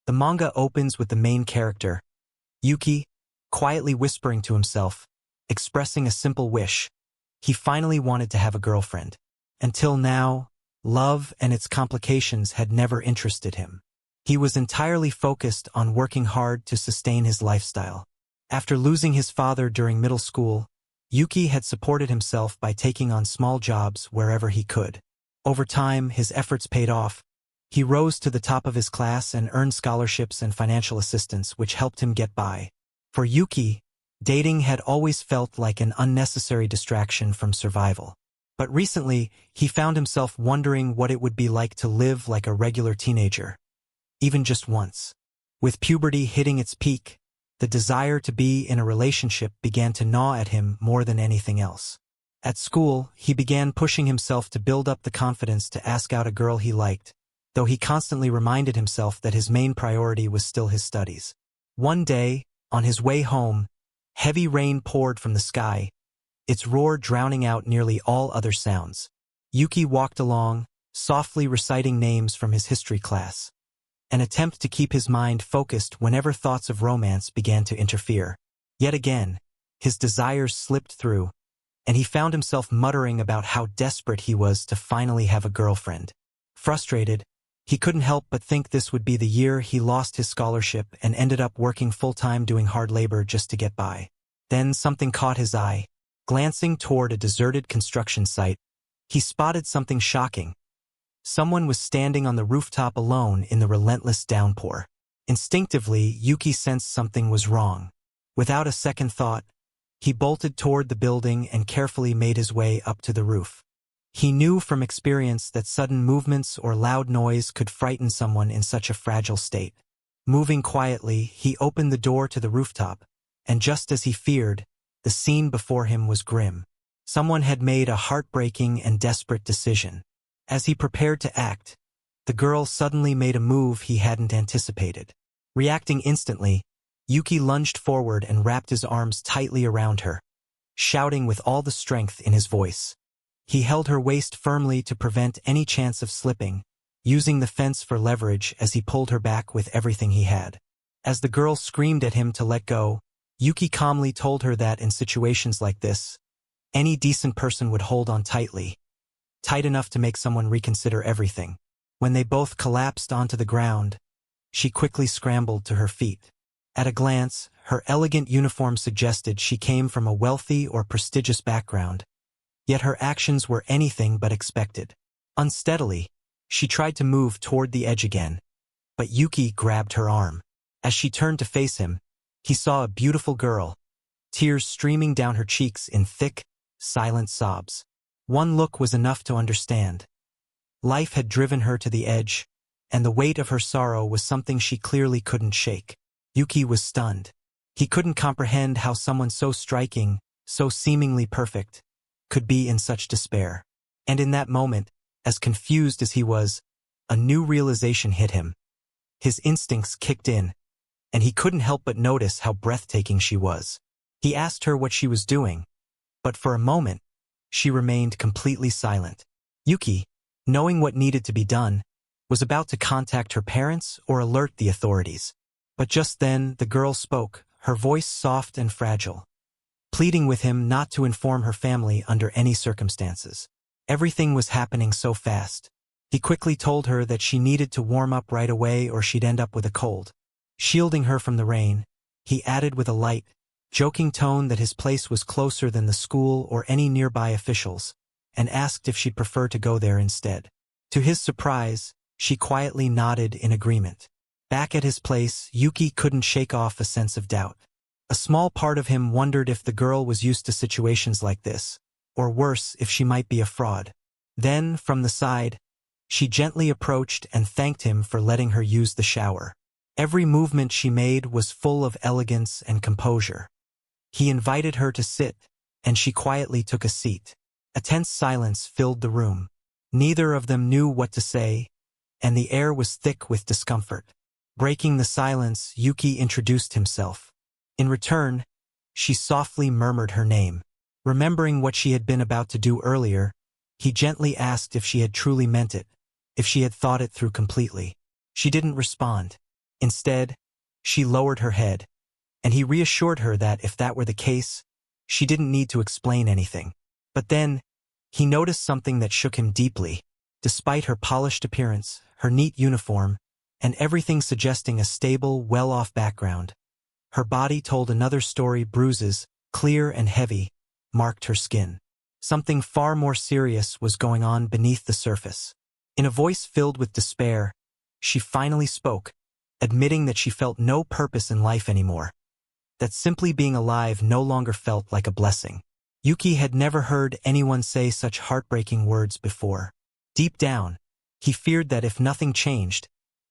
The manga opens with the main character, Yuki, quietly whispering to himself, expressing a simple wish. He finally wanted to have a girlfriend. Until now, love and its complications had never interested him. He was entirely focused on working hard to sustain his lifestyle. After losing his father during middle school, Yuki had supported himself by taking on small jobs wherever he could. Over time, his efforts paid off. He rose to the top of his class and earned scholarships and financial assistance, which helped him get by. For Yuki, dating had always felt like an unnecessary distraction from survival. But recently, he found himself wondering what it would be like to live like a regular teenager. Even just once. With puberty hitting its peak, the desire to be in a relationship began to gnaw at him more than anything else. At school, he began pushing himself to build up the confidence to ask out a girl he liked, though he constantly reminded himself that his main priority was still his studies. One day, on his way home, heavy rain poured from the sky, its roar drowning out nearly all other sounds. Yuki walked along, softly reciting names from his history class, an attempt to keep his mind focused whenever thoughts of romance began to interfere. Yet again, his desires slipped through, and he found himself muttering about how desperate he was to finally have a girlfriend. Frustrated, he couldn't help but think this would be the year he lost his scholarship and ended up working full-time doing hard labor just to get by. Then something caught his eye. Glancing toward a deserted construction site, he spotted something shocking. Someone was standing on the rooftop alone in the relentless downpour. Instinctively, Yuki sensed something was wrong. Without a second thought, he bolted toward the building and carefully made his way up to the roof. He knew from experience that sudden movements or loud noise could frighten someone in such a fragile state. Moving quietly, he opened the door to the rooftop, and just as he feared, the scene before him was grim. Someone had made a heartbreaking and desperate decision. As he prepared to act, the girl suddenly made a move he hadn't anticipated. Reacting instantly, Yuki lunged forward and wrapped his arms tightly around her, shouting with all the strength in his voice. He held her waist firmly to prevent any chance of slipping, using the fence for leverage as he pulled her back with everything he had. As the girl screamed at him to let go, Yuki calmly told her that in situations like this, any decent person would hold on tightly, tight enough to make someone reconsider everything. When they both collapsed onto the ground, she quickly scrambled to her feet. At a glance, her elegant uniform suggested she came from a wealthy or prestigious background, yet her actions were anything but expected. Unsteadily, she tried to move toward the edge again, but Yuki grabbed her arm. As she turned to face him, he saw a beautiful girl, tears streaming down her cheeks in thick, silent sobs. One look was enough to understand. Life had driven her to the edge, and the weight of her sorrow was something she clearly couldn't shake. Yuki was stunned. He couldn't comprehend how someone so striking, so seemingly perfect, could be in such despair. And in that moment, as confused as he was, a new realization hit him. His instincts kicked in, and he couldn't help but notice how breathtaking she was. He asked her what she was doing, but for a moment, she remained completely silent. Yuki, knowing what needed to be done, was about to contact her parents or alert the authorities. But just then, the girl spoke, her voice soft and fragile, pleading with him not to inform her family under any circumstances. Everything was happening so fast. He quickly told her that she needed to warm up right away or she'd end up with a cold. Shielding her from the rain, he added with a light, joking tone that his place was closer than the school or any nearby officials, and asked if she'd prefer to go there instead. To his surprise, she quietly nodded in agreement. Back at his place, Yuki couldn't shake off a sense of doubt. A small part of him wondered if the girl was used to situations like this, or worse, if she might be a fraud. Then, from the side, she gently approached and thanked him for letting her use the shower. Every movement she made was full of elegance and composure. He invited her to sit, and she quietly took a seat. A tense silence filled the room. Neither of them knew what to say, and the air was thick with discomfort. Breaking the silence, Yuki introduced himself. In return, she softly murmured her name. Remembering what she had been about to do earlier, he gently asked if she had truly meant it, if she had thought it through completely. She didn't respond. Instead, she lowered her head, and he reassured her that if that were the case, she didn't need to explain anything. But then, he noticed something that shook him deeply. Despite her polished appearance, her neat uniform, and everything suggesting a stable, well-off background, her body told another story. Bruises, clear and heavy, marked her skin. Something far more serious was going on beneath the surface. In a voice filled with despair, she finally spoke, admitting that she felt no purpose in life anymore, that simply being alive no longer felt like a blessing. Yuki had never heard anyone say such heartbreaking words before. Deep down, he feared that if nothing changed,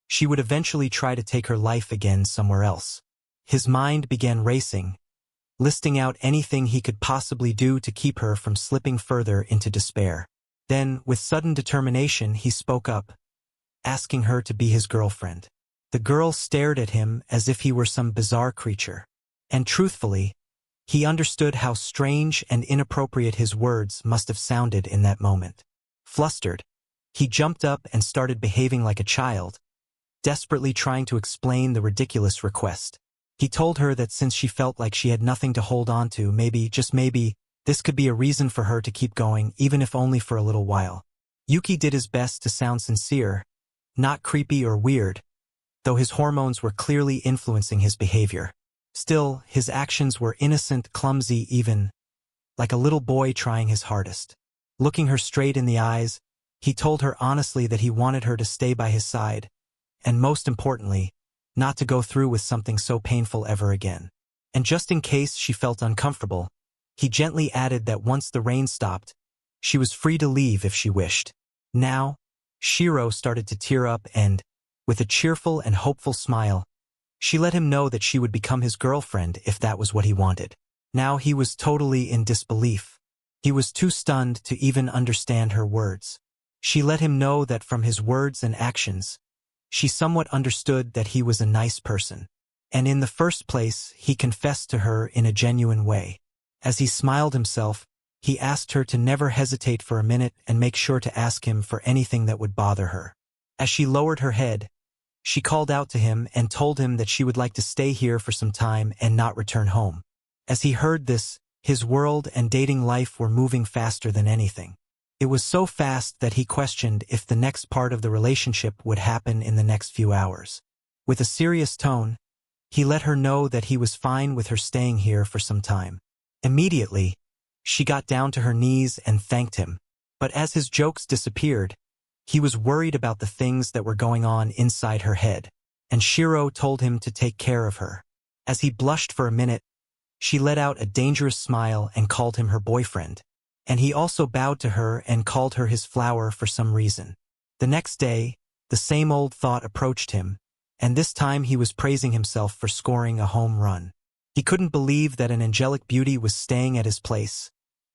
she would eventually try to take her life again somewhere else. His mind began racing, listing out anything he could possibly do to keep her from slipping further into despair. Then, with sudden determination, he spoke up, asking her to be his girlfriend. The girl stared at him as if he were some bizarre creature. And truthfully, he understood how strange and inappropriate his words must have sounded in that moment. Flustered, he jumped up and started behaving like a child, desperately trying to explain the ridiculous request. He told her that since she felt like she had nothing to hold on to, maybe, just maybe, this could be a reason for her to keep going, even if only for a little while. Yuki did his best to sound sincere, not creepy or weird, though his hormones were clearly influencing his behavior. Still, his actions were innocent, clumsy, even like a little boy trying his hardest. Looking her straight in the eyes, he told her honestly that he wanted her to stay by his side, and most importantly, not to go through with something so painful ever again. And just in case she felt uncomfortable, he gently added that once the rain stopped, she was free to leave if she wished. Now, Shiro started to tear up and, with a cheerful and hopeful smile, she let him know that she would become his girlfriend if that was what he wanted. Now he was totally in disbelief. He was too stunned to even understand her words. She let him know that from his words and actions, she somewhat understood that he was a nice person. And in the first place, he confessed to her in a genuine way. As he smiled himself, he asked her to never hesitate for a minute and make sure to ask him for anything that would bother her. As she lowered her head, she called out to him and told him that she would like to stay here for some time and not return home. As he heard this, his world and dating life were moving faster than anything. It was so fast that he questioned if the next part of the relationship would happen in the next few hours. With a serious tone, he let her know that he was fine with her staying here for some time. Immediately, she got down to her knees and thanked him. But as his jokes disappeared, he was worried about the things that were going on inside her head, and Shiro told him to take care of her. As he blushed for a minute, she let out a dangerous smile and called him her boyfriend, and he also bowed to her and called her his flower for some reason. The next day, the same old thought approached him, and this time he was praising himself for scoring a home run. He couldn't believe that an angelic beauty was staying at his place,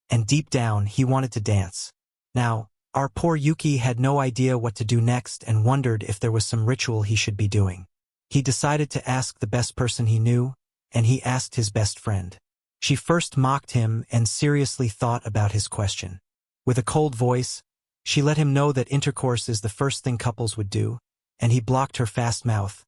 and deep down he wanted to dance. Now, our poor Yuki had no idea what to do next and wondered if there was some ritual he should be doing. He decided to ask the best person he knew, and he asked his best friend. She first mocked him and seriously thought about his question. With a cold voice, she let him know that intercourse is the first thing couples would do, and he blocked her fast mouth,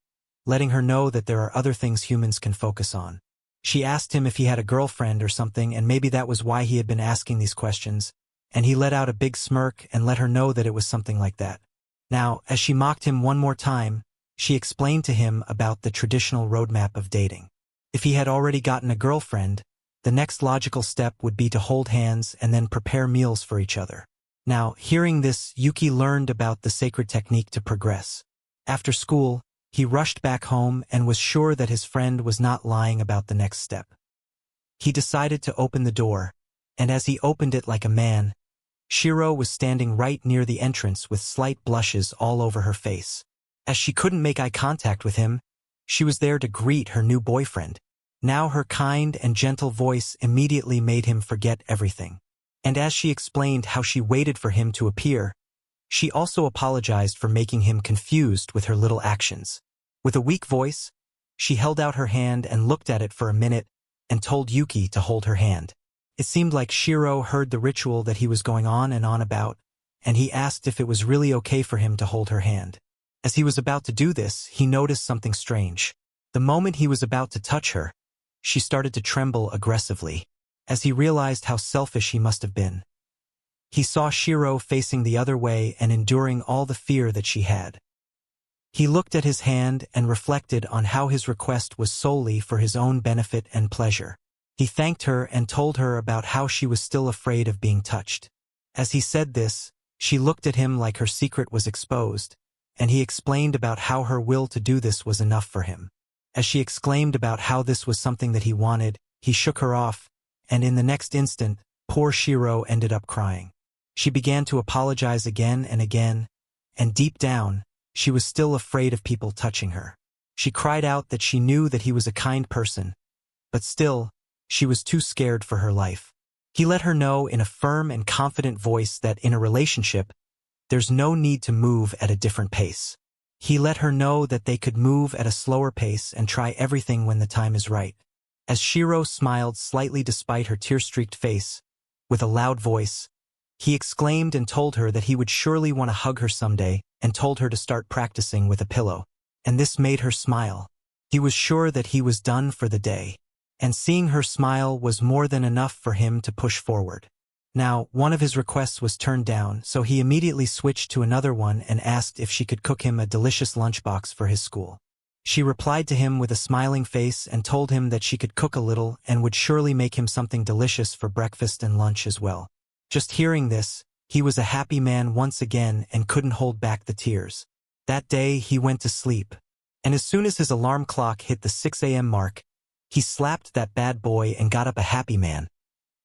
letting her know that there are other things humans can focus on. She asked him if he had a girlfriend or something, and maybe that was why he had been asking these questions, and he let out a big smirk and let her know that it was something like that. Now, as she mocked him one more time, she explained to him about the traditional roadmap of dating. If he had already gotten a girlfriend, the next logical step would be to hold hands and then prepare meals for each other. Now, hearing this, Yuki learned about the sacred technique to progress. After school, he rushed back home and was sure that his friend was not lying about the next step. He decided to open the door, and as he opened it like a man, Shiro was standing right near the entrance with slight blushes all over her face. As she couldn't make eye contact with him, she was there to greet her new boyfriend. Now her kind and gentle voice immediately made him forget everything. And as she explained how she waited for him to appear, she also apologized for making him confused with her little actions. With a weak voice, she held out her hand and looked at it for a minute and told Yuki to hold her hand. It seemed like Shiro heard the ritual that he was going on about, and he asked if it was really okay for him to hold her hand. As he was about to do this, he noticed something strange. The moment he was about to touch her, she started to tremble aggressively. As he realized how selfish he must have been, he saw Shiro facing the other way and enduring all the fear that she had. He looked at his hand and reflected on how his request was solely for his own benefit and pleasure. He thanked her and told her about how she was still afraid of being touched. As he said this, she looked at him like her secret was exposed, and he explained about how her will to do this was enough for him. As she exclaimed about how this was something that he wanted, he shook her off, and in the next instant, poor Shiro ended up crying. She began to apologize again and again, and deep down, she was still afraid of people touching her. She cried out that she knew that he was a kind person, but still, she was too scared for her life. He let her know in a firm and confident voice that in a relationship, there's no need to move at a different pace. He let her know that they could move at a slower pace and try everything when the time is right. As Shiro smiled slightly despite her tear-streaked face, with a loud voice, he exclaimed and told her that he would surely want to hug her someday and told her to start practicing with a pillow. And this made her smile. He was sure that he was done for the day. And seeing her smile was more than enough for him to push forward. Now, one of his requests was turned down, so he immediately switched to another one and asked if she could cook him a delicious lunchbox for his school. She replied to him with a smiling face and told him that she could cook a little and would surely make him something delicious for breakfast and lunch as well. Just hearing this, he was a happy man once again and couldn't hold back the tears. That day, he went to sleep. And as soon as his alarm clock hit the 6 a.m. mark, he slapped that bad boy and got up a happy man,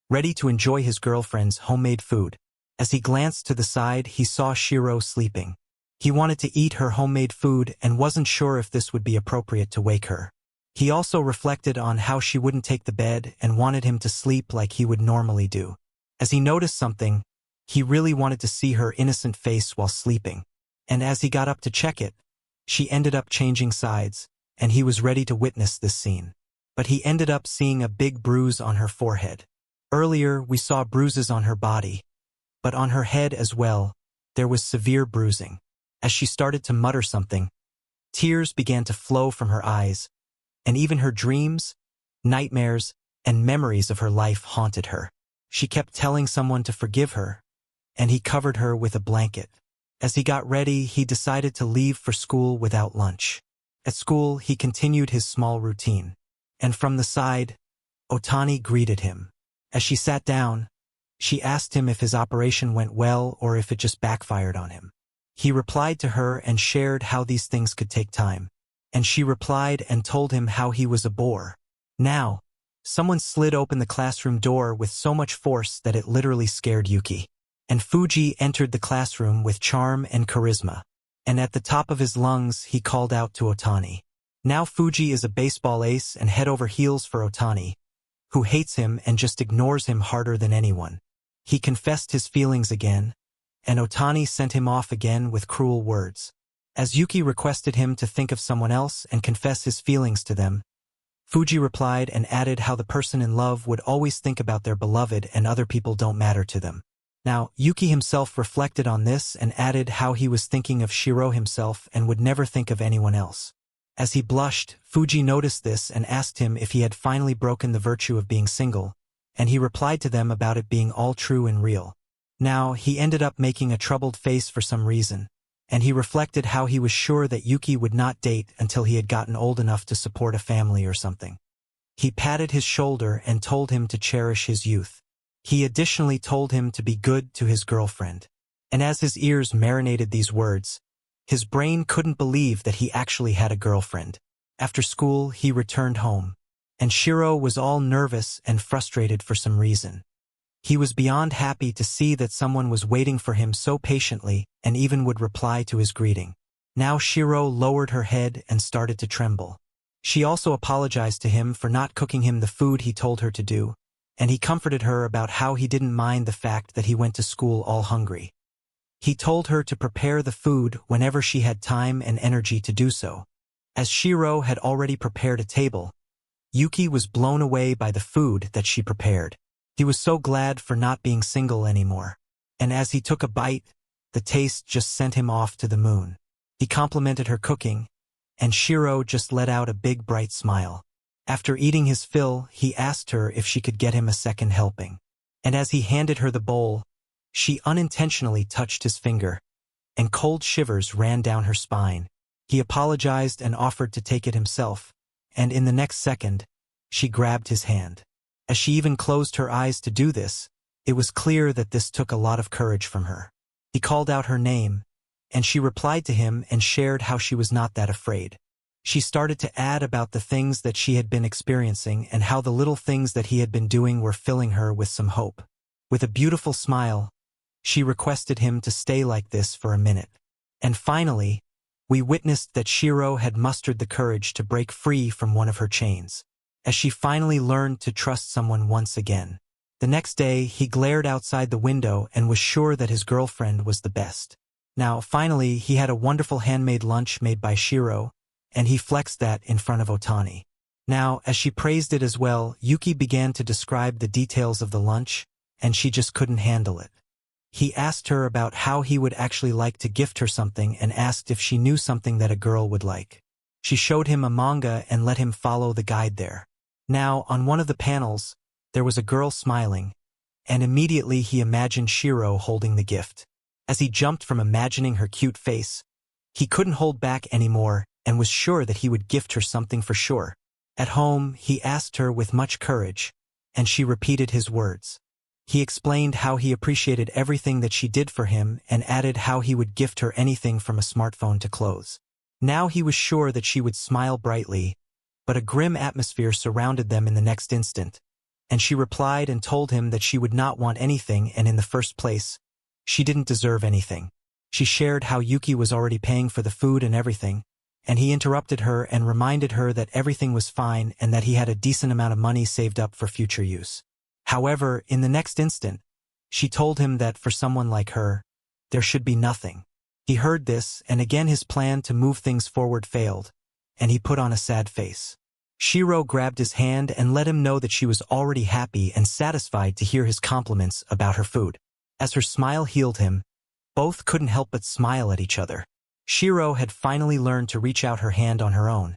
ready to enjoy his girlfriend's homemade food. As he glanced to the side, he saw Shiro sleeping. He wanted to eat her homemade food and wasn't sure if this would be appropriate to wake her. He also reflected on how she wouldn't take the bed and wanted him to sleep like he would normally do. As he noticed something, he really wanted to see her innocent face while sleeping. And as he got up to check it, she ended up changing sides, and he was ready to witness this scene. But he ended up seeing a big bruise on her forehead. Earlier, we saw bruises on her body, but on her head as well, there was severe bruising. As she started to mutter something, tears began to flow from her eyes, and even her dreams, nightmares, and memories of her life haunted her. She kept telling someone to forgive her, and he covered her with a blanket. As he got ready, he decided to leave for school without lunch. At school, he continued his small routine. And from the side, Ootani greeted him. As she sat down, she asked him if his operation went well or if it just backfired on him. He replied to her and shared how these things could take time. And she replied and told him how he was a bore. Now, someone slid open the classroom door with so much force that it literally scared Yuki. And Fuji entered the classroom with charm and charisma. And at the top of his lungs, he called out to Ootani. Now Fuji is a baseball ace and head over heels for Ootani, who hates him and just ignores him harder than anyone. He confessed his feelings again, and Ootani sent him off again with cruel words. As Yuki requested him to think of someone else and confess his feelings to them, Fuji replied and added how the person in love would always think about their beloved and other people don't matter to them. Now, Yuki himself reflected on this and added how he was thinking of Shiro himself and would never think of anyone else. As he blushed, Fuji noticed this and asked him if he had finally broken the virtue of being single, and he replied to them about it being all true and real. Now, he ended up making a troubled face for some reason, and he reflected how he was sure that Yuki would not date until he had gotten old enough to support a family or something. He patted his shoulder and told him to cherish his youth. He additionally told him to be good to his girlfriend. And as his ears marinated these words, his brain couldn't believe that he actually had a girlfriend. After school, he returned home, and Shiro was all nervous and frustrated for some reason. He was beyond happy to see that someone was waiting for him so patiently and even would reply to his greeting. Now Shiro lowered her head and started to tremble. She also apologized to him for not cooking him the food he told her to do, and he comforted her about how he didn't mind the fact that he went to school all hungry. He told her to prepare the food whenever she had time and energy to do so. As Shiro had already prepared a table, Yuki was blown away by the food that she prepared. He was so glad for not being single anymore. And as he took a bite, the taste just sent him off to the moon. He complimented her cooking, and Shiro just let out a big bright smile. After eating his fill, he asked her if she could get him a second helping. And as he handed her the bowl, she unintentionally touched his finger, and cold shivers ran down her spine. He apologized and offered to take it himself, and in the next second, she grabbed his hand. As she even closed her eyes to do this, it was clear that this took a lot of courage from her. He called out her name, and she replied to him and shared how she was not that afraid. She started to add about the things that she had been experiencing and how the little things that he had been doing were filling her with some hope. With a beautiful smile, she requested him to stay like this for a minute. And finally, we witnessed that Shiro had mustered the courage to break free from one of her chains, as she finally learned to trust someone once again. The next day, he glared outside the window and was sure that his girlfriend was the best. Now, finally, he had a wonderful handmade lunch made by Shiro, and he flexed that in front of Ootani. Now, as she praised it as well, Yuki began to describe the details of the lunch, and she just couldn't handle it. He asked her about how he would actually like to gift her something and asked if she knew something that a girl would like. She showed him a manga and let him follow the guide there. Now, on one of the panels, there was a girl smiling, and immediately he imagined Shiro holding the gift. As he jumped from imagining her cute face, he couldn't hold back anymore and was sure that he would gift her something for sure. At home, he asked her with much courage, and she repeated his words. He explained how he appreciated everything that she did for him and added how he would gift her anything from a smartphone to clothes. Now he was sure that she would smile brightly, but a grim atmosphere surrounded them in the next instant, and she replied and told him that she would not want anything and in the first place, she didn't deserve anything. She shared how Yuki was already paying for the food and everything, and he interrupted her and reminded her that everything was fine and that he had a decent amount of money saved up for future use. However, in the next instant, she told him that for someone like her, there should be nothing. He heard this, and again his plan to move things forward failed, and he put on a sad face. Shiro grabbed his hand and let him know that she was already happy and satisfied to hear his compliments about her food. As her smile healed him, both couldn't help but smile at each other. Shiro had finally learned to reach out her hand on her own,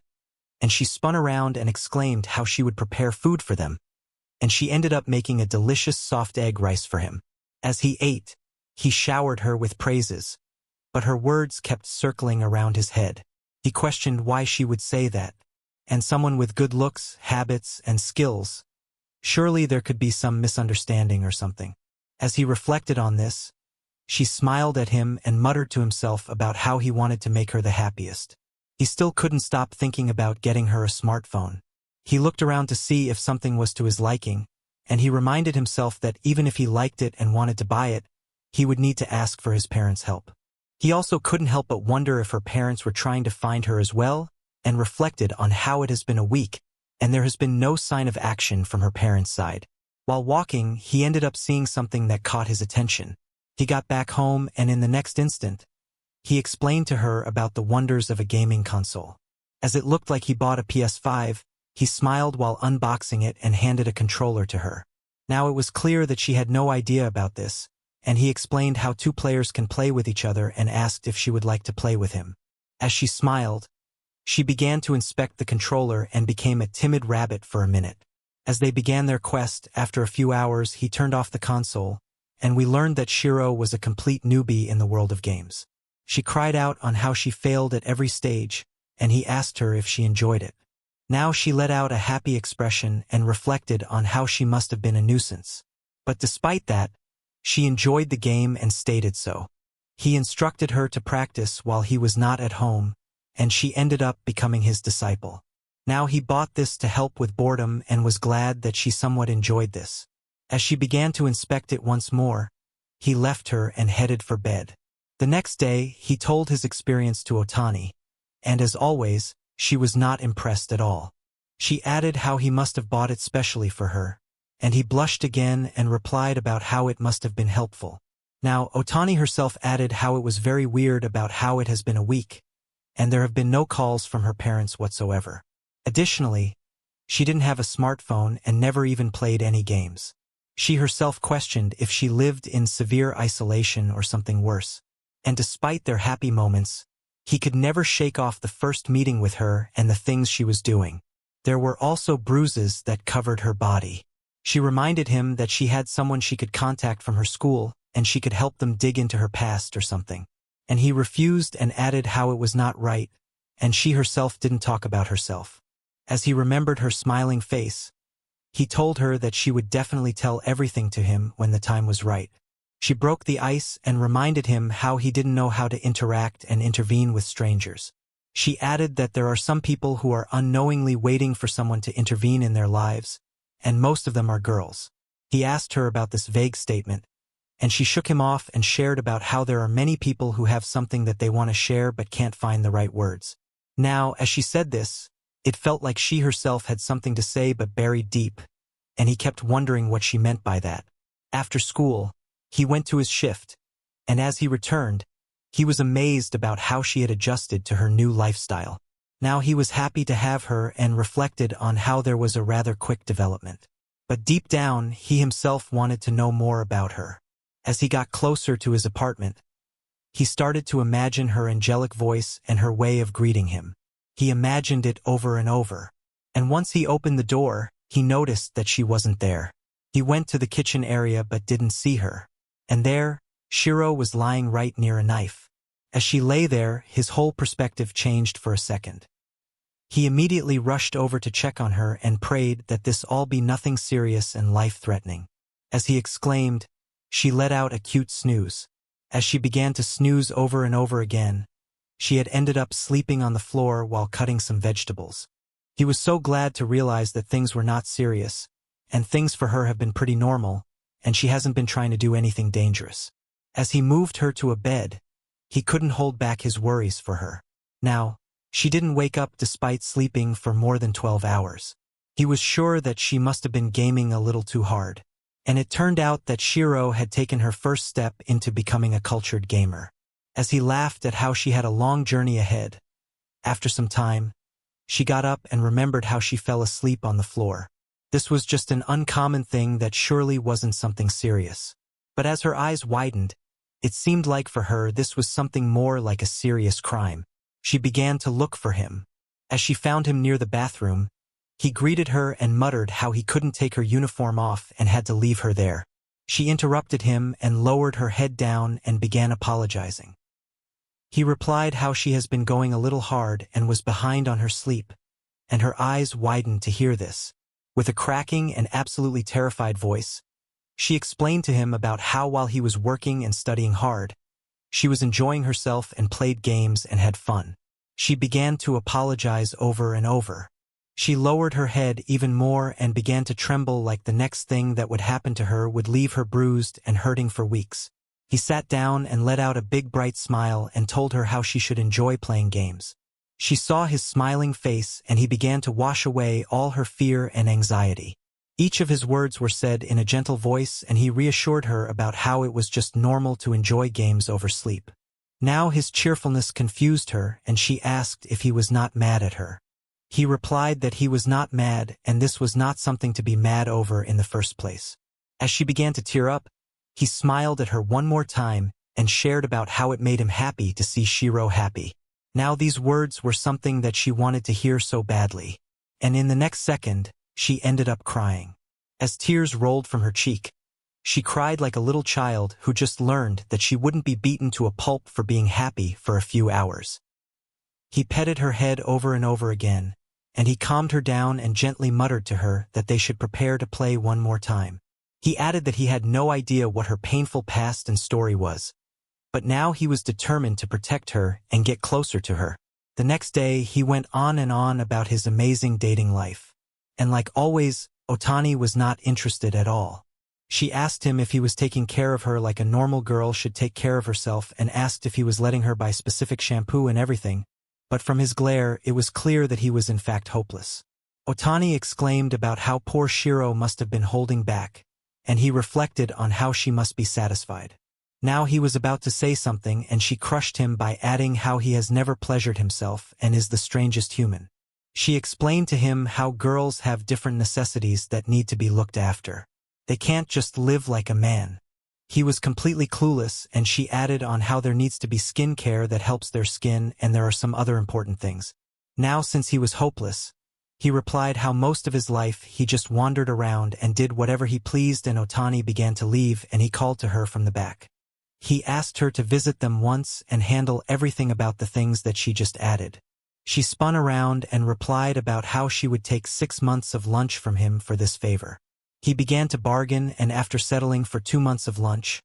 and she spun around and exclaimed how she would prepare food for them, and she ended up making a delicious soft egg rice for him. As he ate, he showered her with praises, but her words kept circling around his head. He questioned why she would say that, and someone with good looks, habits, and skills, surely there could be some misunderstanding or something. As he reflected on this, she smiled at him and muttered to himself about how he wanted to make her the happiest. He still couldn't stop thinking about getting her a smartphone. He looked around to see if something was to his liking, and he reminded himself that even if he liked it and wanted to buy it, he would need to ask for his parents' help. He also couldn't help but wonder if her parents were trying to find her as well, and reflected on how it has been a week, and there has been no sign of action from her parents' side. While walking, he ended up seeing something that caught his attention. He got back home, and in the next instant, he explained to her about the wonders of a gaming console. As it looked like he bought a PS5, he smiled while unboxing it and handed a controller to her. Now it was clear that she had no idea about this, and he explained how two players can play with each other and asked if she would like to play with him. As she smiled, she began to inspect the controller and became a timid rabbit for a minute. As they began their quest, after a few hours, he turned off the console, and we learned that Shiro was a complete newbie in the world of games. She cried out on how she failed at every stage, and he asked her if she enjoyed it. Now she let out a happy expression and reflected on how she must have been a nuisance. But despite that, she enjoyed the game and stated so. He instructed her to practice while he was not at home, and she ended up becoming his disciple. Now he bought this to help with boredom and was glad that she somewhat enjoyed this. As she began to inspect it once more, he left her and headed for bed. The next day, he told his experience to Ootani, and as always, she was not impressed at all. She added how he must have bought it specially for her, and he blushed again and replied about how it must have been helpful. Now, Ootani herself added how it was very weird about how it has been a week, and there have been no calls from her parents whatsoever. Additionally, she didn't have a smartphone and never even played any games. She herself questioned if she lived in severe isolation or something worse. And despite their happy moments, He could never shake off the first meeting with her and the things she was doing. There were also bruises that covered her body. She reminded him that she had someone she could contact from her school, and she could help them dig into her past or something. And he refused and added how it was not right, and she herself didn't talk about herself. As he remembered her smiling face, he told her that she would definitely tell everything to him when the time was right. She broke the ice and reminded him how he didn't know how to interact and intervene with strangers. She added that there are some people who are unknowingly waiting for someone to intervene in their lives, and most of them are girls. He asked her about this vague statement, and she shook him off and shared about how there are many people who have something that they want to share but can't find the right words. Now, as she said this, it felt like she herself had something to say but buried deep, and he kept wondering what she meant by that. After school, he went to his shift, and as he returned, he was amazed about how she had adjusted to her new lifestyle. Now he was happy to have her and reflected on how there was a rather quick development. But deep down, he himself wanted to know more about her. As he got closer to his apartment, he started to imagine her angelic voice and her way of greeting him. He imagined it over and over, and once he opened the door, he noticed that she wasn't there. He went to the kitchen area but didn't see her. And there, Shiro was lying right near a knife. As she lay there, his whole perspective changed for a second. He immediately rushed over to check on her and prayed that this all be nothing serious and life-threatening. As he exclaimed, she let out a cute snooze. As she began to snooze over and over again, she had ended up sleeping on the floor while cutting some vegetables. He was so glad to realize that things were not serious, and things for her have been pretty normal, and she hasn't been trying to do anything dangerous. As he moved her to a bed, he couldn't hold back his worries for her. Now, she didn't wake up despite sleeping for more than 12 hours. He was sure that she must have been gaming a little too hard. And it turned out that Shiro had taken her first step into becoming a cultured gamer. As he laughed at how she had a long journey ahead, after some time, she got up and remembered how she fell asleep on the floor. This was just an uncommon thing that surely wasn't something serious. But as her eyes widened, it seemed like for her this was something more like a serious crime. She began to look for him. As she found him near the bathroom, he greeted her and muttered how he couldn't take her uniform off and had to leave her there. She interrupted him and lowered her head down and began apologizing. He replied how she has been going a little hard and was behind on her sleep, and her eyes widened to hear this. With a cracking and absolutely terrified voice, she explained to him about how while he was working and studying hard, she was enjoying herself and played games and had fun. She began to apologize over and over. She lowered her head even more and began to tremble like the next thing that would happen to her would leave her bruised and hurting for weeks. He sat down and let out a big bright smile and told her how she should enjoy playing games. She saw his smiling face and he began to wash away all her fear and anxiety. Each of his words were said in a gentle voice and he reassured her about how it was just normal to enjoy games over sleep. Now his cheerfulness confused her and she asked if he was not mad at her. He replied that he was not mad and this was not something to be mad over in the first place. As she began to tear up, he smiled at her one more time and shared about how it made him happy to see Shiro happy. Now these words were something that she wanted to hear so badly. And in the next second, she ended up crying. As tears rolled from her cheek, she cried like a little child who just learned that she wouldn't be beaten to a pulp for being happy for a few hours. He petted her head over and over again, and he calmed her down and gently muttered to her that they should prepare to play one more time. He added that he had no idea what her painful past and story was, but now he was determined to protect her and get closer to her. The next day, he went on and on about his amazing dating life. And like always, Ootani was not interested at all. She asked him if he was taking care of her like a normal girl should take care of herself and asked if he was letting her buy specific shampoo and everything, but from his glare it was clear that he was in fact hopeless. Ootani exclaimed about how poor Shiro must have been holding back, and he reflected on how she must be satisfied. Now he was about to say something and she crushed him by adding how he has never pleasured himself and is the strangest human. She explained to him how girls have different necessities that need to be looked after. They can't just live like a man. He was completely clueless, and she added on how there needs to be skin care that helps their skin, and there are some other important things. Now, since he was hopeless, he replied how most of his life he just wandered around and did whatever he pleased, and Ootani began to leave, and he called to her from the back. He asked her to visit them once and handle everything about the things that she just added. She spun around and replied about how she would take 6 months of lunch from him for this favor. He began to bargain, and after settling for 2 months of lunch,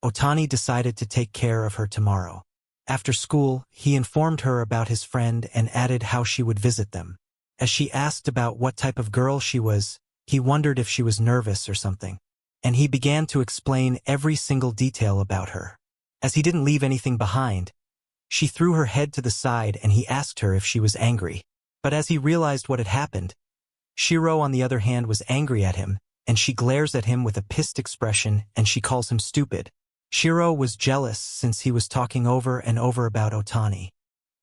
Ootani decided to take care of her tomorrow. After school, he informed her about his friend and added how she would visit them. As she asked about what type of girl she was, he wondered if she was nervous or something. And he began to explain every single detail about her. As he didn't leave anything behind, she threw her head to the side and he asked her if she was angry. But as he realized what had happened, Shiro on the other hand was angry at him, and she glares at him with a pissed expression and she calls him stupid. Shiro was jealous since he was talking over and over about Ootani.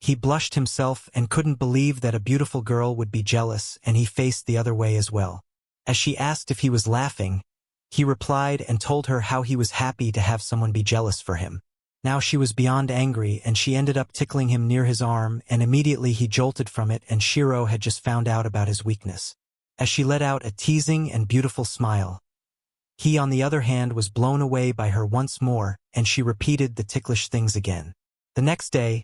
He blushed himself and couldn't believe that a beautiful girl would be jealous, and he faced the other way as well. As she asked if he was laughing, he replied and told her how he was happy to have someone be jealous for him. Now she was beyond angry, and she ended up tickling him near his arm, and immediately he jolted from it, and Shiro had just found out about his weakness. As she let out a teasing and beautiful smile, he on the other hand was blown away by her once more, and she repeated the ticklish things again. The next day,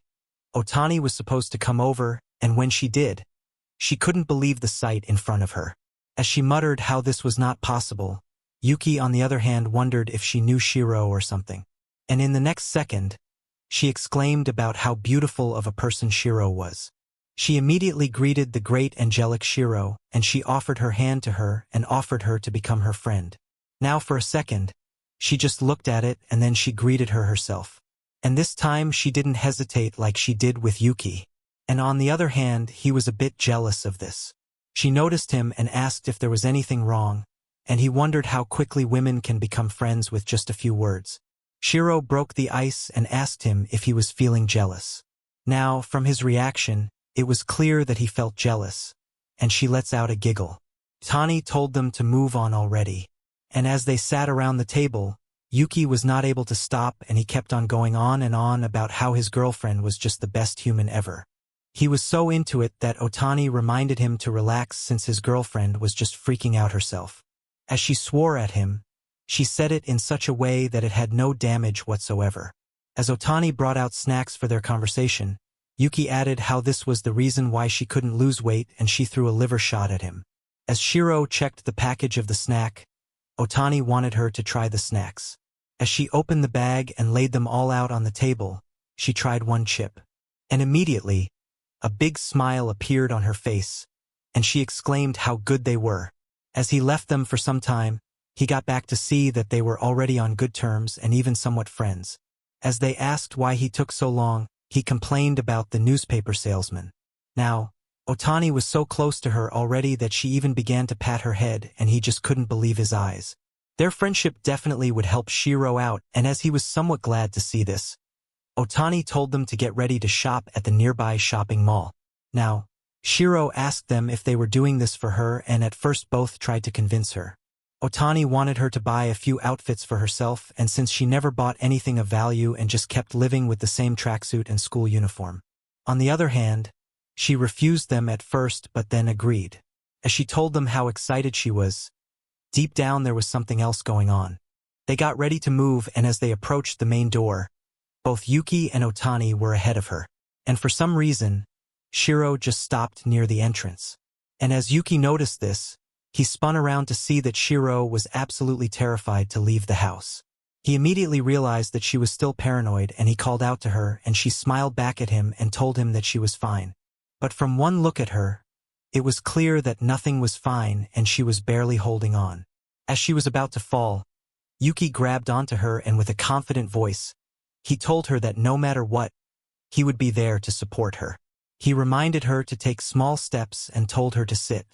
Ootani was supposed to come over, and when she did, she couldn't believe the sight in front of her. As she muttered how this was not possible, Yuki on the other hand wondered if she knew Shiro or something. And in the next second, she exclaimed about how beautiful of a person Shiro was. She immediately greeted the great angelic Shiro, and she offered her hand to her and offered her to become her friend. Now for a second, she just looked at it and then she greeted her herself. And this time she didn't hesitate like she did with Yuki. And on the other hand, he was a bit jealous of this. She noticed him and asked if there was anything wrong, and he wondered how quickly women can become friends with just a few words. Shiro broke the ice and asked him if he was feeling jealous. Now, from his reaction, it was clear that he felt jealous, and she lets out a giggle. Ootani told them to move on already, and as they sat around the table, Yuki was not able to stop, and he kept on going on and on about how his girlfriend was just the best human ever. He was so into it that Ootani reminded him to relax since his girlfriend was just freaking out herself. As she swore at him, she said it in such a way that it had no damage whatsoever. As Ootani brought out snacks for their conversation, Yuki added how this was the reason why she couldn't lose weight, and she threw a liver shot at him. As Shiro checked the package of the snack, Ootani wanted her to try the snacks. As she opened the bag and laid them all out on the table, she tried one chip. And immediately, a big smile appeared on her face, and she exclaimed how good they were. As he left them for some time, he got back to see that they were already on good terms and even somewhat friends. As they asked why he took so long, he complained about the newspaper salesman. Now, Ootani was so close to her already that she even began to pat her head, and he just couldn't believe his eyes. Their friendship definitely would help Shiro out, and as he was somewhat glad to see this, Ootani told them to get ready to shop at the nearby shopping mall. Now, Shiro asked them if they were doing this for her, and at first both tried to convince her. Ootani wanted her to buy a few outfits for herself, and since she never bought anything of value and just kept living with the same tracksuit and school uniform. On the other hand, she refused them at first but then agreed. As she told them how excited she was, deep down there was something else going on. They got ready to move, and as they approached the main door, both Yuki and Ootani were ahead of her. And for some reason, Shiro just stopped near the entrance. And as Yuki noticed this, he spun around to see that Shiro was absolutely terrified to leave the house. He immediately realized that she was still paranoid, and he called out to her, and she smiled back at him and told him that she was fine. But from one look at her, it was clear that nothing was fine and she was barely holding on. As she was about to fall, Yuki grabbed onto her, and with a confident voice, he told her that no matter what, he would be there to support her. He reminded her to take small steps and told her to sit.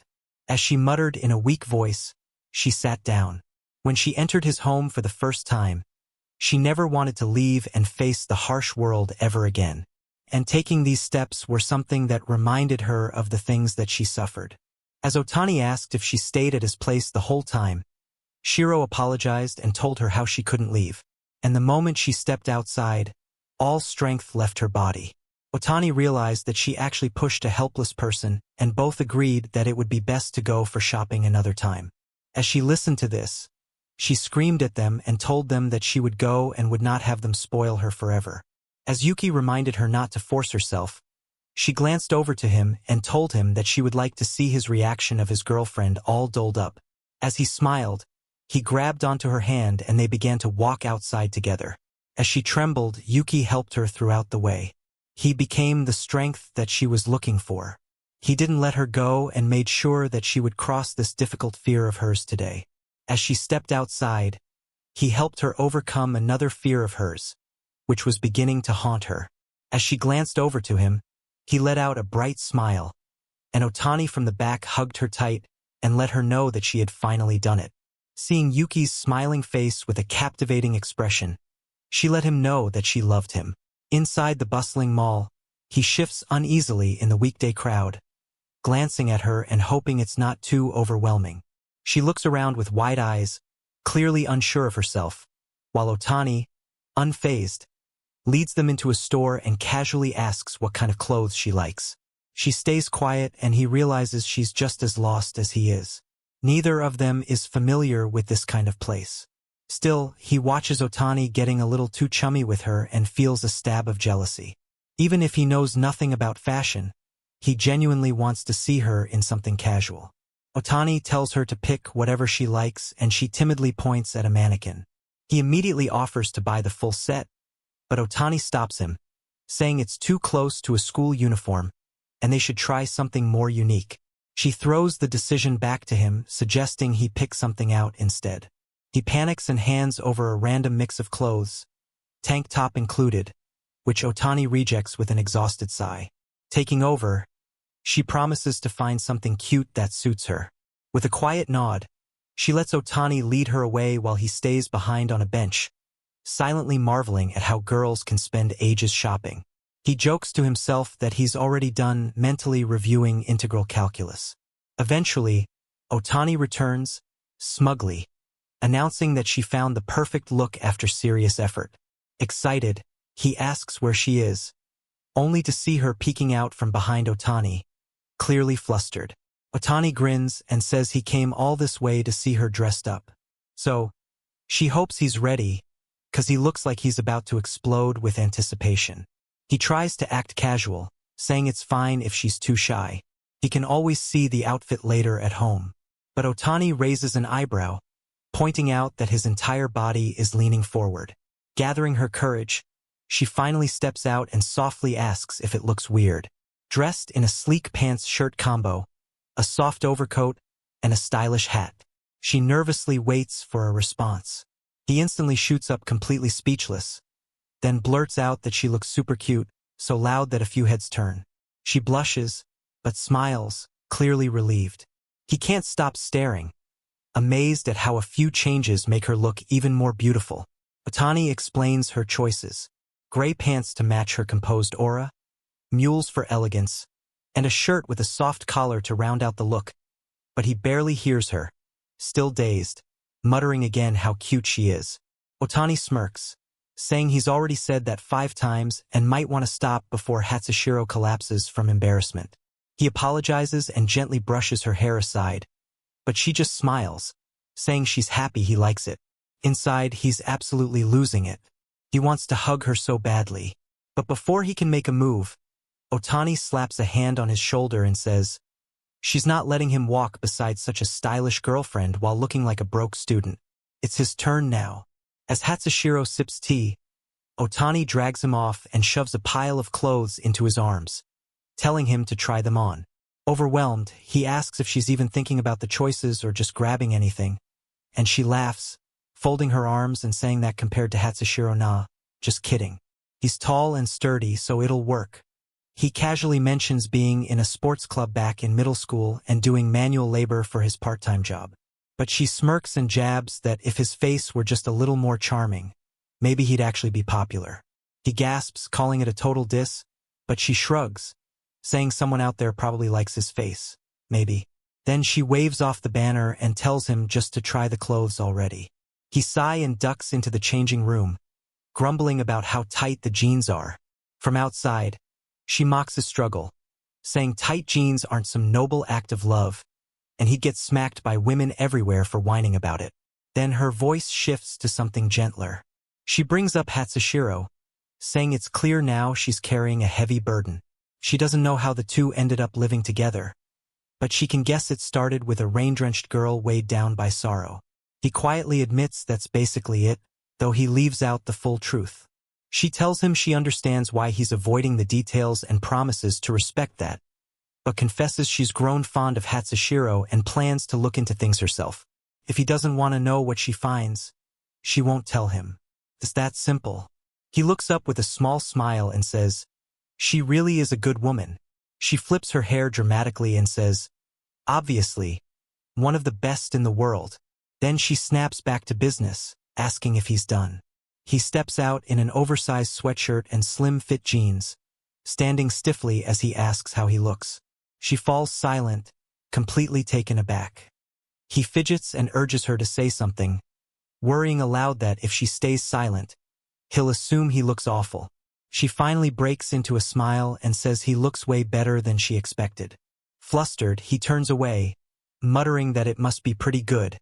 As she muttered in a weak voice, she sat down. When she entered his home for the first time, she never wanted to leave and face the harsh world ever again. And taking these steps were something that reminded her of the things that she suffered. As Ootani asked if she stayed at his place the whole time, Shiro apologized and told her how she couldn't leave. And the moment she stepped outside, all strength left her body. Ootani realized that she actually pushed a helpless person, and both agreed that it would be best to go for shopping another time. As she listened to this, she screamed at them and told them that she would go and would not have them spoil her forever. As Yuki reminded her not to force herself, she glanced over to him and told him that she would like to see his reaction of his girlfriend all dolled up. As he smiled, he grabbed onto her hand and they began to walk outside together. As she trembled, Yuki helped her throughout the way. He became the strength that she was looking for. He didn't let her go and made sure that she would cross this difficult fear of hers today. As she stepped outside, he helped her overcome another fear of hers, which was beginning to haunt her. As she glanced over to him, he let out a bright smile, and Ootani from the back hugged her tight and let her know that she had finally done it. Seeing Yuki's smiling face with a captivating expression, she let him know that she loved him. Inside the bustling mall, he shifts uneasily in the weekday crowd, glancing at her and hoping it's not too overwhelming. She looks around with wide eyes, clearly unsure of herself, while Ootani, unfazed, leads them into a store and casually asks what kind of clothes she likes. She stays quiet and he realizes she's just as lost as he is. Neither of them is familiar with this kind of place. Still, he watches Ootani getting a little too chummy with her and feels a stab of jealousy. Even if he knows nothing about fashion, he genuinely wants to see her in something casual. Ootani tells her to pick whatever she likes and she timidly points at a mannequin. He immediately offers to buy the full set, but Ootani stops him, saying it's too close to a school uniform and they should try something more unique. She throws the decision back to him, suggesting he pick something out instead. He panics and hands over a random mix of clothes, tank top included, which Ootani rejects with an exhausted sigh. Taking over, she promises to find something cute that suits her. With a quiet nod, she lets Ootani lead her away while he stays behind on a bench, silently marveling at how girls can spend ages shopping. He jokes to himself that he's already done mentally reviewing integral calculus. Eventually, Ootani returns, smugly, announcing that she found the perfect look after serious effort. Excited, he asks where she is, only to see her peeking out from behind Ootani, clearly flustered. Ootani grins and says he came all this way to see her dressed up. So, she hopes he's ready, 'cause he looks like he's about to explode with anticipation. He tries to act casual, saying it's fine if she's too shy. He can always see the outfit later at home. But Ootani raises an eyebrow, pointing out that his entire body is leaning forward. Gathering her courage, she finally steps out and softly asks if it looks weird. Dressed in a sleek pants shirt combo, a soft overcoat, and a stylish hat, she nervously waits for a response. He instantly shoots up completely speechless, then blurts out that she looks super cute, so loud that a few heads turn. She blushes, but smiles, clearly relieved. He can't stop staring, amazed at how a few changes make her look even more beautiful. Ootani explains her choices: gray pants to match her composed aura, mules for elegance, and a shirt with a soft collar to round out the look. But he barely hears her, still dazed, muttering again how cute she is. Ootani smirks, saying he's already said that 5 times and might want to stop before Hatsushiro collapses from embarrassment. He apologizes and gently brushes her hair aside, but she just smiles, saying she's happy he likes it. Inside, he's absolutely losing it. He wants to hug her so badly. But before he can make a move, Ootani slaps a hand on his shoulder and says she's not letting him walk beside such a stylish girlfriend while looking like a broke student. It's his turn now. As Hatsushiro sips tea, Ootani drags him off and shoves a pile of clothes into his arms, telling him to try them on. Overwhelmed, he asks if she's even thinking about the choices or just grabbing anything, and she laughs, folding her arms and saying that compared to Hatsushiro, nah, just kidding. He's tall and sturdy, so it'll work. He casually mentions being in a sports club back in middle school and doing manual labor for his part-time job. But she smirks and jabs that if his face were just a little more charming, maybe he'd actually be popular. He gasps, calling it a total diss, but she shrugs, saying someone out there probably likes his face. Maybe. Then she waves off the banner and tells him just to try the clothes already. He sighs and ducks into the changing room, grumbling about how tight the jeans are. From outside, she mocks his struggle, saying tight jeans aren't some noble act of love, and he gets smacked by women everywhere for whining about it. Then her voice shifts to something gentler. She brings up Hatsushiro, saying it's clear now she's carrying a heavy burden. She doesn't know how the two ended up living together, but she can guess it started with a rain-drenched girl weighed down by sorrow. He quietly admits that's basically it, though he leaves out the full truth. She tells him she understands why he's avoiding the details and promises to respect that, but confesses she's grown fond of Hatsushiro and plans to look into things herself. If he doesn't want to know what she finds, she won't tell him. It's that simple. He looks up with a small smile and says, "She really is a good woman." She flips her hair dramatically and says, "Obviously, one of the best in the world." Then she snaps back to business, asking if he's done. He steps out in an oversized sweatshirt and slim-fit jeans, standing stiffly as he asks how he looks. She falls silent, completely taken aback. He fidgets and urges her to say something, worrying aloud that if she stays silent, he'll assume he looks awful. She finally breaks into a smile and says he looks way better than she expected. Flustered, he turns away, muttering that it must be pretty good,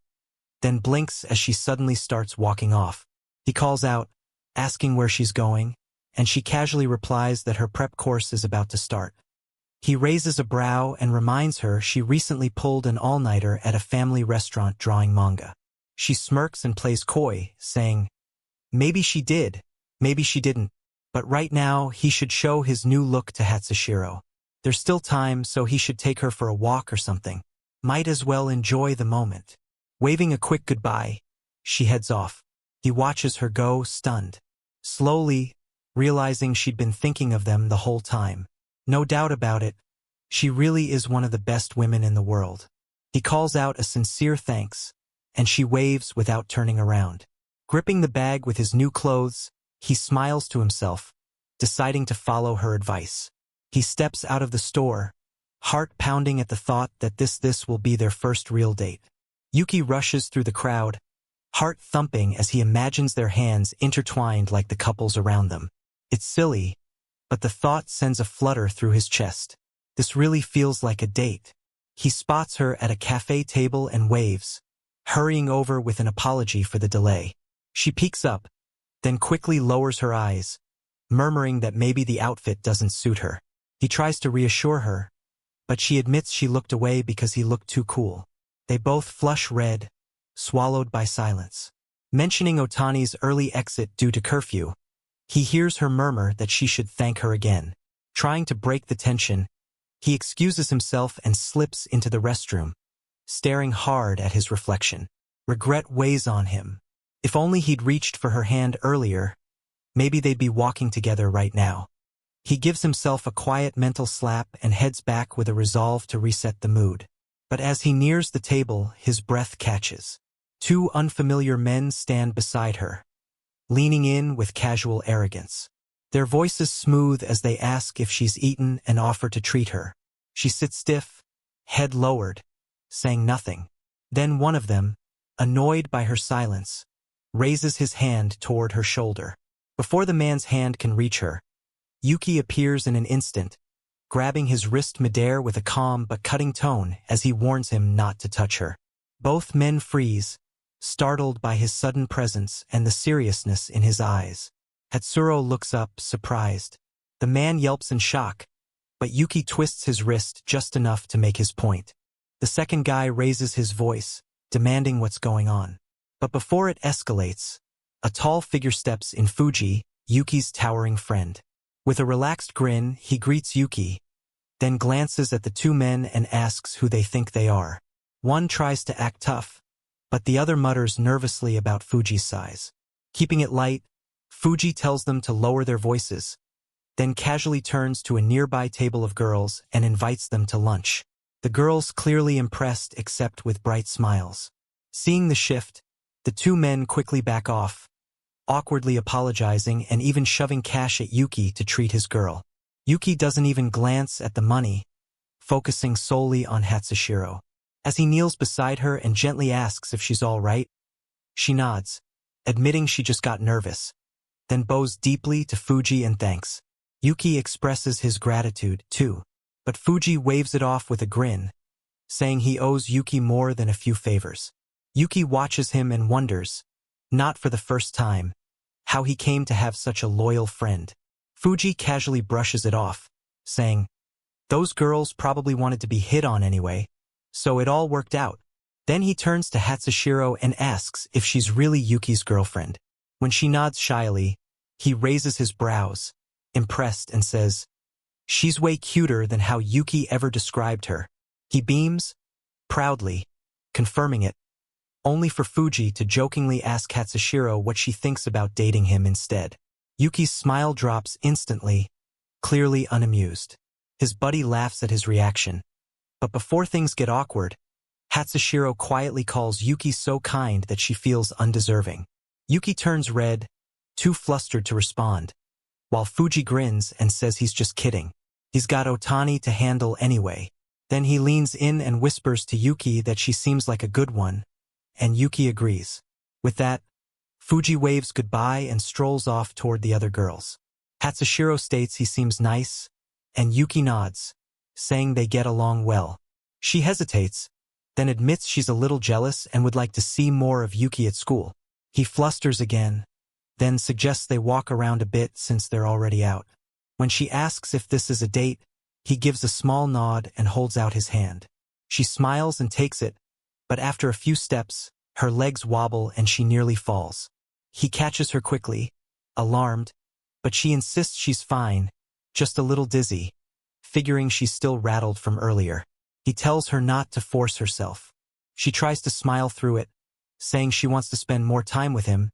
then blinks as she suddenly starts walking off. He calls out, asking where she's going, and she casually replies that her prep course is about to start. He raises a brow and reminds her she recently pulled an all-nighter at a family restaurant drawing manga. She smirks and plays coy, saying, "Maybe she did, maybe she didn't, but right now he should show his new look to Hatsushiro. There's still time, so he should take her for a walk or something. Might as well enjoy the moment." Waving a quick goodbye, she heads off. He watches her go, stunned. Slowly, realizing she'd been thinking of them the whole time. No doubt about it, she really is one of the best women in the world. He calls out a sincere thanks, and she waves without turning around. Gripping the bag with his new clothes, he smiles to himself, deciding to follow her advice. He steps out of the store, heart pounding at the thought that this will be their first real date. Yuki rushes through the crowd, heart thumping as he imagines their hands intertwined like the couples around them. It's silly, but the thought sends a flutter through his chest. This really feels like a date. He spots her at a cafe table and waves, hurrying over with an apology for the delay. She peeks up, then quickly lowers her eyes, murmuring that maybe the outfit doesn't suit her. He tries to reassure her, but she admits she looked away because he looked too cool. They both flush red, swallowed by silence. Mentioning Ootani's early exit due to curfew, he hears her murmur that she should thank her again. Trying to break the tension, he excuses himself and slips into the restroom, staring hard at his reflection. Regret weighs on him. If only he'd reached for her hand earlier, maybe they'd be walking together right now. He gives himself a quiet mental slap and heads back with a resolve to reset the mood. But as he nears the table, his breath catches. Two unfamiliar men stand beside her, leaning in with casual arrogance. Their voices smooth as they ask if she's eaten and offer to treat her. She sits stiff, head lowered, saying nothing. Then one of them, annoyed by her silence, raises his hand toward her shoulder. Before the man's hand can reach her, Yuki appears in an instant, grabbing his wrist midair with a calm but cutting tone as he warns him not to touch her. Both men freeze, startled by his sudden presence and the seriousness in his eyes. Hatsuro looks up, surprised. The man yelps in shock, but Yuki twists his wrist just enough to make his point. The second guy raises his voice, demanding what's going on. But before it escalates, a tall figure steps in. Fuji, Yuki's towering friend. With a relaxed grin, he greets Yuki, then glances at the two men and asks who they think they are. One tries to act tough, but the other mutters nervously about Fuji's size. Keeping it light, Fuji tells them to lower their voices, then casually turns to a nearby table of girls and invites them to lunch. The girls clearly impressed except with bright smiles. Seeing the shift, the two men quickly back off, awkwardly apologizing and even shoving cash at Yuki to treat his girl. Yuki doesn't even glance at the money, focusing solely on Hatsushiro. As he kneels beside her and gently asks if she's all right, she nods, admitting she just got nervous, then bows deeply to Fuji and thanks. Yuki expresses his gratitude, too, but Fuji waves it off with a grin, saying he owes Yuki more than a few favors. Yuki watches him and wonders, not for the first time, how he came to have such a loyal friend. Fuji casually brushes it off, saying, "Those girls probably wanted to be hit on anyway, so it all worked out." Then he turns to Hatsushiro and asks if she's really Yuki's girlfriend. When she nods shyly, he raises his brows, impressed, and says, "She's way cuter than how Yuki ever described her." He beams, proudly, confirming it, only for Fuji to jokingly ask Hatsushiro what she thinks about dating him instead. Yuki's smile drops instantly, clearly unamused. His buddy laughs at his reaction. But before things get awkward, Hatsushiro quietly calls Yuki so kind that she feels undeserving. Yuki turns red, too flustered to respond, while Fuji grins and says he's just kidding. He's got Ootani to handle anyway. Then he leans in and whispers to Yuki that she seems like a good one, and Yuki agrees. With that, Fuji waves goodbye and strolls off toward the other girls. Hatsushiro states he seems nice, and Yuki nods, saying they get along well. She hesitates, then admits she's a little jealous and would like to see more of Yuki at school. He flusters again, then suggests they walk around a bit since they're already out. When she asks if this is a date, he gives a small nod and holds out his hand. She smiles and takes it, but after a few steps, her legs wobble and she nearly falls. He catches her quickly, alarmed, but she insists she's fine, just a little dizzy, figuring she's still rattled from earlier. He tells her not to force herself. She tries to smile through it, saying she wants to spend more time with him,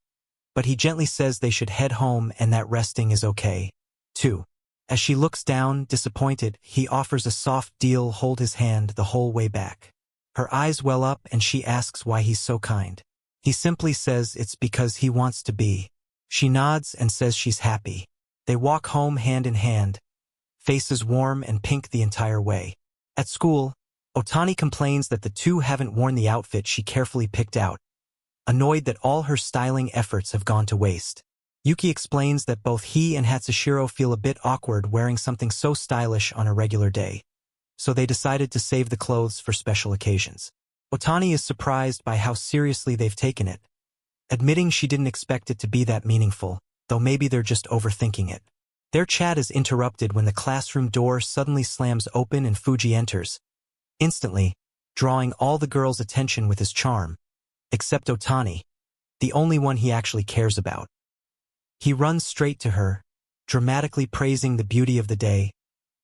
but he gently says they should head home and that resting is okay, too. As she looks down, disappointed, he offers a soft deal, hold his hand the whole way back. Her eyes well up and she asks why he's so kind. He simply says it's because he wants to be. She nods and says she's happy. They walk home hand in hand, faces warm and pink the entire way. At school, Ootani complains that the two haven't worn the outfit she carefully picked out, annoyed that all her styling efforts have gone to waste. Yuki explains that both he and Hatsushiro feel a bit awkward wearing something so stylish on a regular day, so they decided to save the clothes for special occasions. Ootani is surprised by how seriously they've taken it, admitting she didn't expect it to be that meaningful, though maybe they're just overthinking it. Their chat is interrupted when the classroom door suddenly slams open and Fuji enters, instantly drawing all the girls' attention with his charm, except Ootani, the only one he actually cares about. He runs straight to her, dramatically praising the beauty of the day,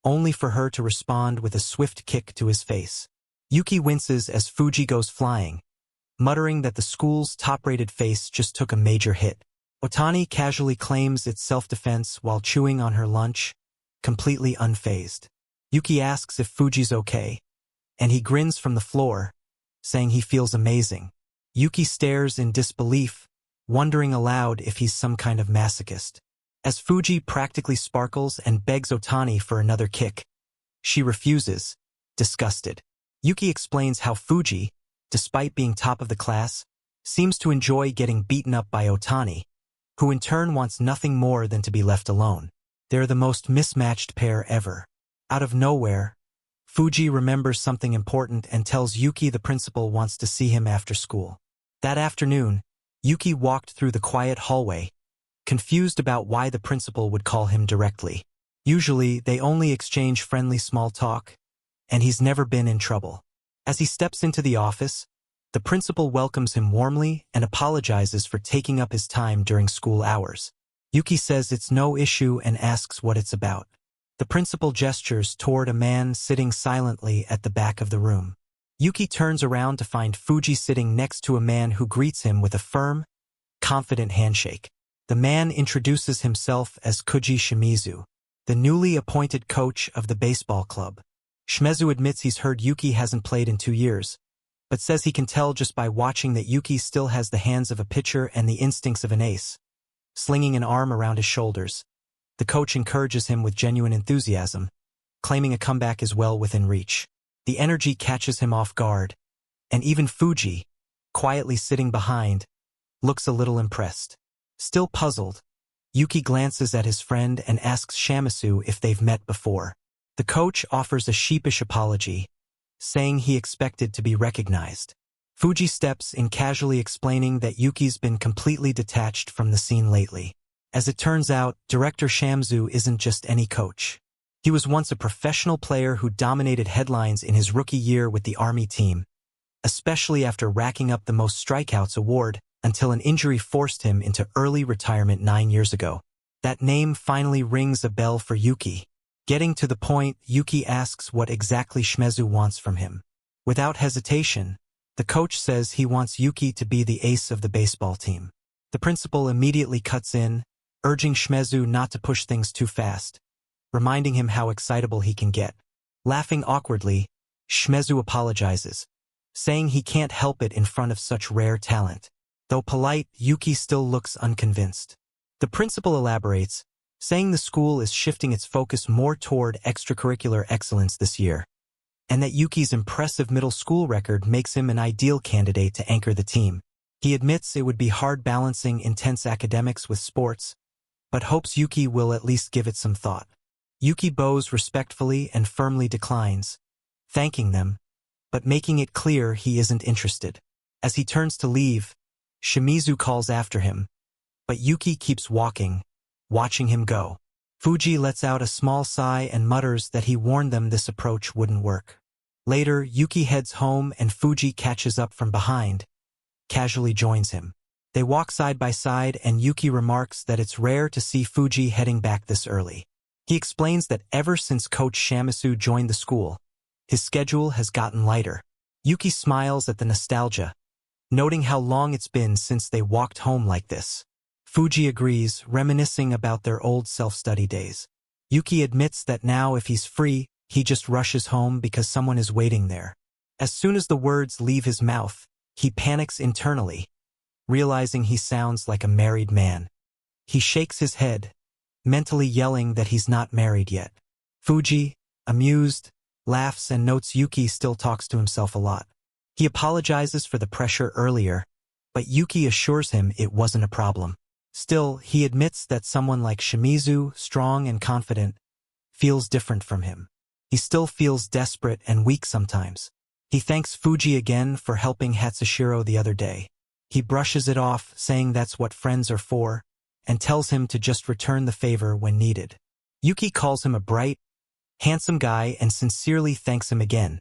only for her to respond with a swift kick to his face. Yuki winces as Fuji goes flying, muttering that the school's top-rated face just took a major hit. Ootani casually claims it's self-defense while chewing on her lunch, completely unfazed. Yuki asks if Fuji's okay, and he grins from the floor, saying he feels amazing. Yuki stares in disbelief, wondering aloud if he's some kind of masochist. As Fuji practically sparkles and begs Ootani for another kick, she refuses, disgusted. Yuki explains how Fuji, despite being top of the class, seems to enjoy getting beaten up by Ootani, who in turn wants nothing more than to be left alone. They're the most mismatched pair ever. Out of nowhere, Fuji remembers something important and tells Yuki the principal wants to see him after school. That afternoon, Yuki walked through the quiet hallway, confused about why the principal would call him directly. Usually, they only exchange friendly small talk, and he's never been in trouble. As he steps into the office, the principal welcomes him warmly and apologizes for taking up his time during school hours. Yuki says it's no issue and asks what it's about. The principal gestures toward a man sitting silently at the back of the room. Yuki turns around to find Fuji sitting next to a man who greets him with a firm, confident handshake. The man introduces himself as Kuji Shimizu, the newly appointed coach of the baseball club. Shimizu admits he's heard Yuki hasn't played in 2 years, but says he can tell just by watching that Yuki still has the hands of a pitcher and the instincts of an ace. Slinging an arm around his shoulders, the coach encourages him with genuine enthusiasm, claiming a comeback is well within reach. The energy catches him off guard, and even Fuji, quietly sitting behind, looks a little impressed. Still puzzled, Yuki glances at his friend and asks Shimizu if they've met before. The coach offers a sheepish apology, saying he expected to be recognized. Fuji steps in, casually explaining that Yuki's been completely detached from the scene lately. As it turns out, director Shimizu isn't just any coach. He was once a professional player who dominated headlines in his rookie year with the Army team, especially after racking up the most strikeouts award, until an injury forced him into early retirement 9 years ago. That name finally rings a bell for Yuki. Getting to the point, Yuki asks what exactly Shimizu wants from him. Without hesitation, the coach says he wants Yuki to be the ace of the baseball team. The principal immediately cuts in, urging Shimizu not to push things too fast, reminding him how excitable he can get. Laughing awkwardly, Shimizu apologizes, saying he can't help it in front of such rare talent. Though polite, Yuki still looks unconvinced. The principal elaborates, saying the school is shifting its focus more toward extracurricular excellence this year, and that Yuki's impressive middle school record makes him an ideal candidate to anchor the team. He admits it would be hard balancing intense academics with sports, but hopes Yuki will at least give it some thought. Yuki bows respectfully and firmly declines, thanking them, but making it clear he isn't interested. As he turns to leave, Shimizu calls after him, but Yuki keeps walking, watching him go. Fuji lets out a small sigh and mutters that he warned them this approach wouldn't work. Later, Yuki heads home and Fuji catches up from behind, casually joins him. They walk side by side and Yuki remarks that it's rare to see Fuji heading back this early. He explains that ever since Coach Shimizu joined the school, his schedule has gotten lighter. Yuki smiles at the nostalgia, noting how long it's been since they walked home like this. Fuji agrees, reminiscing about their old self-study days. Yuki admits that now if he's free, he just rushes home because someone is waiting there. As soon as the words leave his mouth, he panics internally, realizing he sounds like a married man. He shakes his head, mentally yelling that he's not married yet. Fuji, amused, laughs and notes Yuki still talks to himself a lot. He apologizes for the pressure earlier, but Yuki assures him it wasn't a problem. Still, he admits that someone like Shimizu, strong and confident, feels different from him. He still feels desperate and weak sometimes. He thanks Fuji again for helping Hatsushiro the other day. He brushes it off, saying that's what friends are for, and tells him to just return the favor when needed. Yuki calls him a bright, handsome guy and sincerely thanks him again,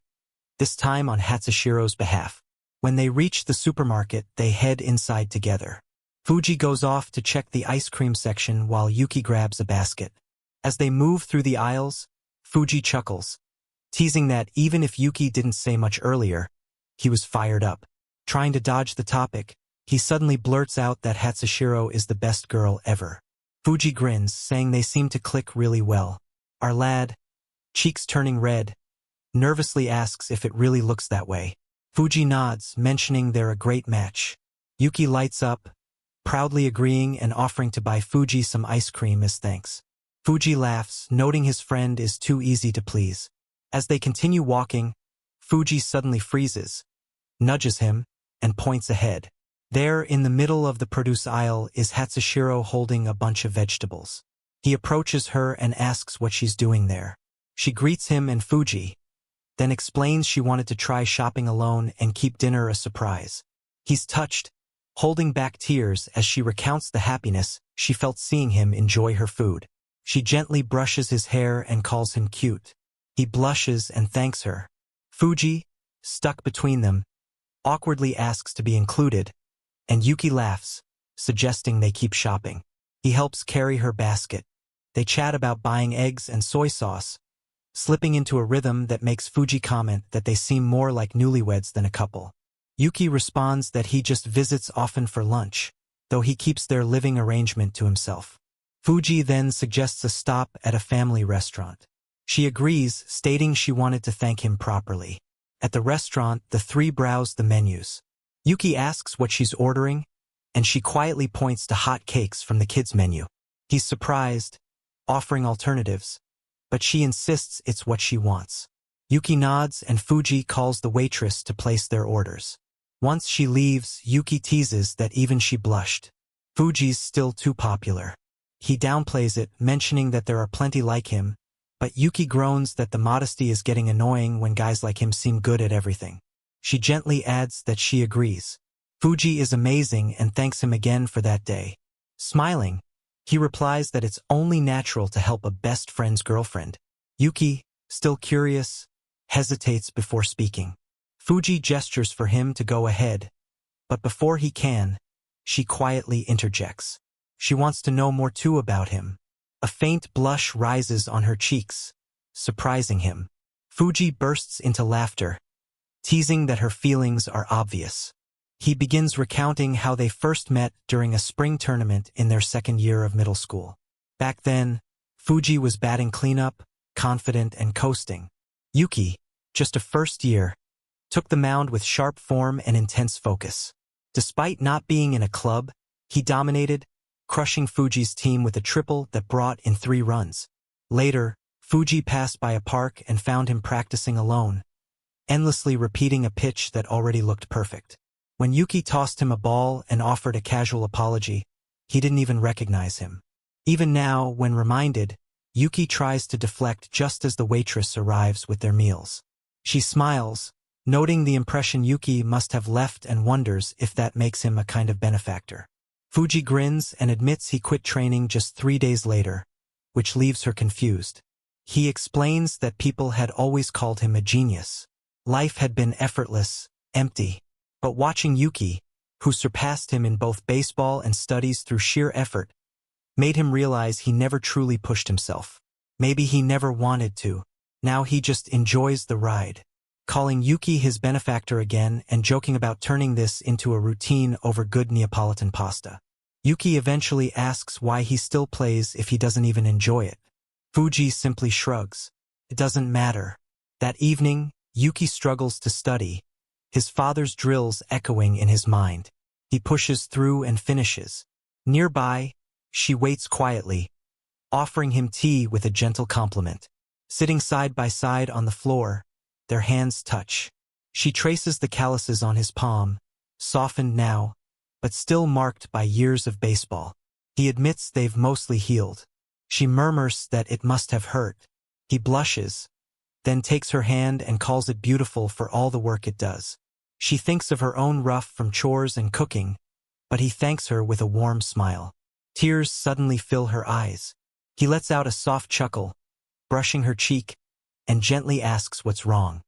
this time on Hatsushiro's behalf. When they reach the supermarket, they head inside together. Fuji goes off to check the ice cream section while Yuki grabs a basket. As they move through the aisles, Fuji chuckles, teasing that even if Yuki didn't say much earlier, he was fired up. Trying to dodge the topic, he suddenly blurts out that Hatsushiro is the best girl ever. Fuji grins, saying they seem to click really well. Our lad, cheeks turning red, nervously asks if it really looks that way. Fuji nods, mentioning they're a great match. Yuki lights up, proudly agreeing and offering to buy Fuji some ice cream as thanks. Fuji laughs, noting his friend is too easy to please. As they continue walking, Fuji suddenly freezes, nudges him, and points ahead. There, in the middle of the produce aisle, is Hatsushiro holding a bunch of vegetables. He approaches her and asks what she's doing there. She greets him and Fuji, then explains she wanted to try shopping alone and keep dinner a surprise. He's touched, holding back tears as she recounts the happiness she felt seeing him enjoy her food. She gently brushes his hair and calls him cute. He blushes and thanks her. Fuji, stuck between them, awkwardly asks to be included, and Yuki laughs, suggesting they keep shopping. He helps carry her basket. They chat about buying eggs and soy sauce, slipping into a rhythm that makes Fuji comment that they seem more like newlyweds than a couple. Yuki responds that he just visits often for lunch, though he keeps their living arrangement to himself. Fuji then suggests a stop at a family restaurant. She agrees, stating she wanted to thank him properly. At the restaurant, the three browse the menus. Yuki asks what she's ordering, and she quietly points to hot cakes from the kids' menu. He's surprised, offering alternatives, but she insists it's what she wants. Yuki nods and Fuji calls the waitress to place their orders. Once she leaves, Yuki teases that even she blushed. Fuji's still too popular. He downplays it, mentioning that there are plenty like him, but Yuki groans that the modesty is getting annoying when guys like him seem good at everything. She gently adds that she agrees. Fuji is amazing and thanks him again for that day. Smiling, he replies that it's only natural to help a best friend's girlfriend. Yuki, still curious, hesitates before speaking. Fuji gestures for him to go ahead, but before he can, she quietly interjects. She wants to know more too about him. A faint blush rises on her cheeks, surprising him. Fuji bursts into laughter, teasing that her feelings are obvious. He begins recounting how they first met during a spring tournament in their second year of middle school. Back then, Fuji was batting cleanup, confident and coasting. Yuki, just a first year, took the mound with sharp form and intense focus. Despite not being in a club, he dominated, crushing Fuji's team with a triple that brought in 3 runs. Later, Fuji passed by a park and found him practicing alone, endlessly repeating a pitch that already looked perfect. When Yuki tossed him a ball and offered a casual apology, he didn't even recognize him. Even now, when reminded, Yuki tries to deflect just as the waitress arrives with their meals. She smiles, noting the impression Yuki must have left and wonders if that makes him a kind of benefactor. Fuji grins and admits he quit training just 3 days later, which leaves her confused. He explains that people had always called him a genius. Life had been effortless, empty. But watching Yuki, who surpassed him in both baseball and studies through sheer effort, made him realize he never truly pushed himself. Maybe he never wanted to. Now he just enjoys the ride. Calling Yuki his benefactor again and joking about turning this into a routine over good Neapolitan pasta. Yuki eventually asks why he still plays if he doesn't even enjoy it. Fuji simply shrugs. It doesn't matter. That evening, Yuki struggles to study, his father's drills echoing in his mind. He pushes through and finishes. Nearby, she waits quietly, offering him tea with a gentle compliment. Sitting side by side on the floor, their hands touch. She traces the calluses on his palm, softened now, but still marked by years of baseball. He admits they've mostly healed. She murmurs that it must have hurt. He blushes, then takes her hand and calls it beautiful for all the work it does. She thinks of her own rough from chores and cooking, but he thanks her with a warm smile. Tears suddenly fill her eyes. He lets out a soft chuckle, brushing her cheek, and gently asks what's wrong.